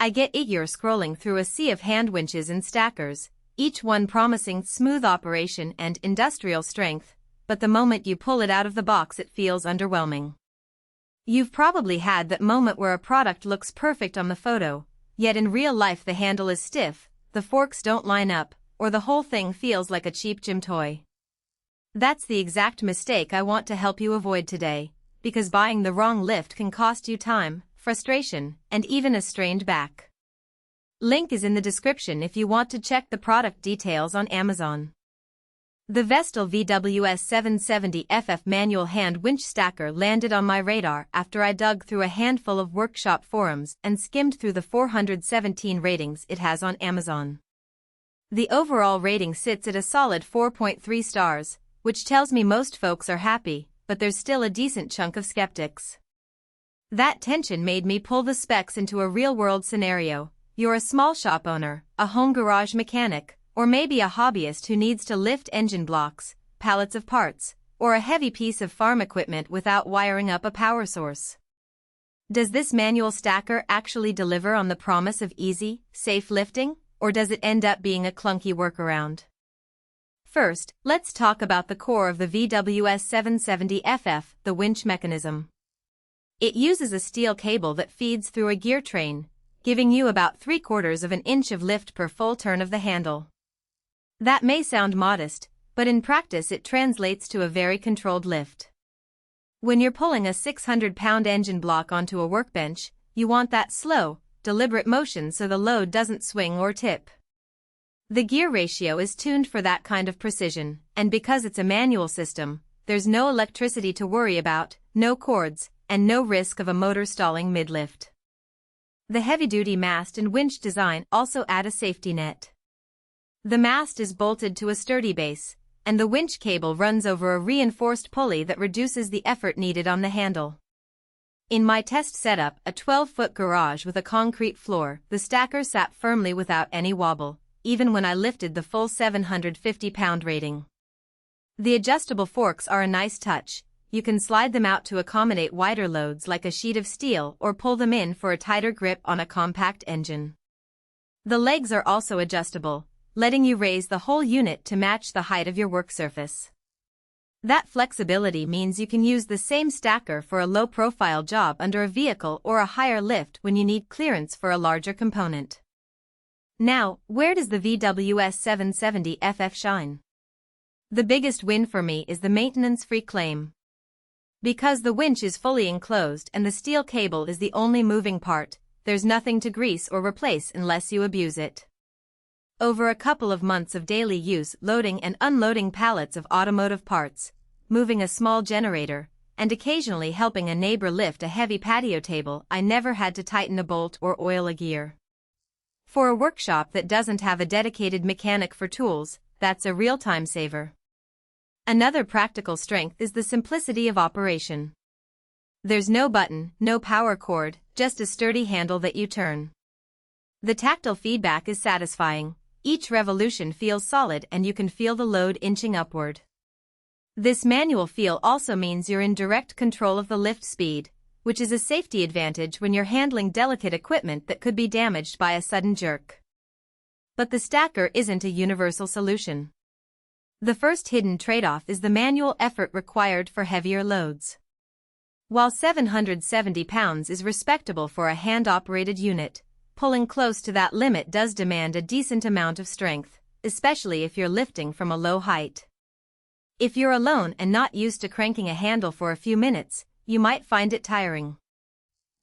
I get eager scrolling through a sea of hand winches and stackers, each one promising smooth operation and industrial strength, but the moment you pull it out of the box it feels underwhelming. You've probably had that moment where a product looks perfect on the photo, yet in real life the handle is stiff, the forks don't line up, or the whole thing feels like a cheap gym toy. That's the exact mistake I want to help you avoid today, because buying the wrong lift can cost you time, frustration, and even a strained back. Link is in the description if you want to check the product details on Amazon. The Vestil VWS 770 FF manual hand winch stacker landed on my radar after I dug through a handful of workshop forums and skimmed through the 417 ratings it has on Amazon. The overall rating sits at a solid 4.3 stars, which tells me most folks are happy, but there's still a decent chunk of skeptics. That tension made me pull the specs into a real-world scenario. You're a small shop owner, a home garage mechanic, or maybe a hobbyist who needs to lift engine blocks, pallets of parts, or a heavy piece of farm equipment without wiring up a power source. Does this manual stacker actually deliver on the promise of easy, safe lifting, or does it end up being a clunky workaround? First, let's talk about the core of the VWS 770 FF, the winch mechanism. It uses a steel cable that feeds through a gear train, giving you about 3/4 of an inch of lift per full turn of the handle. That may sound modest, but in practice it translates to a very controlled lift. When you're pulling a 600-pound engine block onto a workbench, you want that slow, deliberate motion so the load doesn't swing or tip. The gear ratio is tuned for that kind of precision, and because it's a manual system, there's no electricity to worry about, no cords, and no risk of a motor stalling mid-lift. The heavy-duty mast and winch design also add a safety net. The mast is bolted to a sturdy base, and the winch cable runs over a reinforced pulley that reduces the effort needed on the handle. In my test setup, a 12-foot garage with a concrete floor, the stacker sat firmly without any wobble, even when I lifted the full 750-pound rating. The adjustable forks are a nice touch. You can slide them out to accommodate wider loads like a sheet of steel or pull them in for a tighter grip on a compact engine. The legs are also adjustable, letting you raise the whole unit to match the height of your work surface. That flexibility means you can use the same stacker for a low-profile job under a vehicle or a higher lift when you need clearance for a larger component. Now, where does the VWS 770 FF shine? The biggest win for me is the maintenance-free claim. Because the winch is fully enclosed and the steel cable is the only moving part, there's nothing to grease or replace unless you abuse it. Over a couple of months of daily use loading and unloading pallets of automotive parts, moving a small generator, and occasionally helping a neighbor lift a heavy patio table, I never had to tighten a bolt or oil a gear. For a workshop that doesn't have a dedicated mechanic for tools, that's a real time saver. Another practical strength is the simplicity of operation. There's no button, no power cord, just a sturdy handle that you turn. The tactile feedback is satisfying. Each revolution feels solid and you can feel the load inching upward. This manual feel also means you're in direct control of the lift speed, which is a safety advantage when you're handling delicate equipment that could be damaged by a sudden jerk. But the stacker isn't a universal solution. The first hidden trade-off is the manual effort required for heavier loads. While 770 pounds is respectable for a hand-operated unit, pulling close to that limit does demand a decent amount of strength, especially if you're lifting from a low height. If you're alone and not used to cranking a handle for a few minutes, you might find it tiring.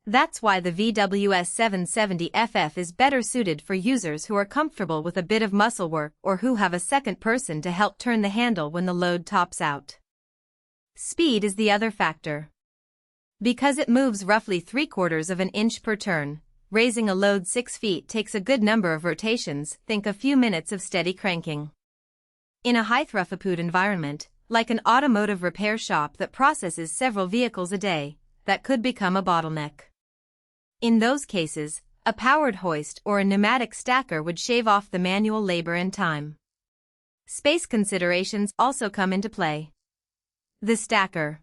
That's why the VWS 770 FF is better suited for users who are comfortable with a bit of muscle work or who have a second person to help turn the handle when the load tops out. Speed is the other factor. Because it moves roughly 3/4 of an inch per turn, raising a load 6 feet takes a good number of rotations, think a few minutes of steady cranking. In a high-throughput environment, like an automotive repair shop that processes several vehicles a day, that could become a bottleneck. In those cases, a powered hoist or a pneumatic stacker would shave off the manual labor and time. Space considerations also come into play. The stacker.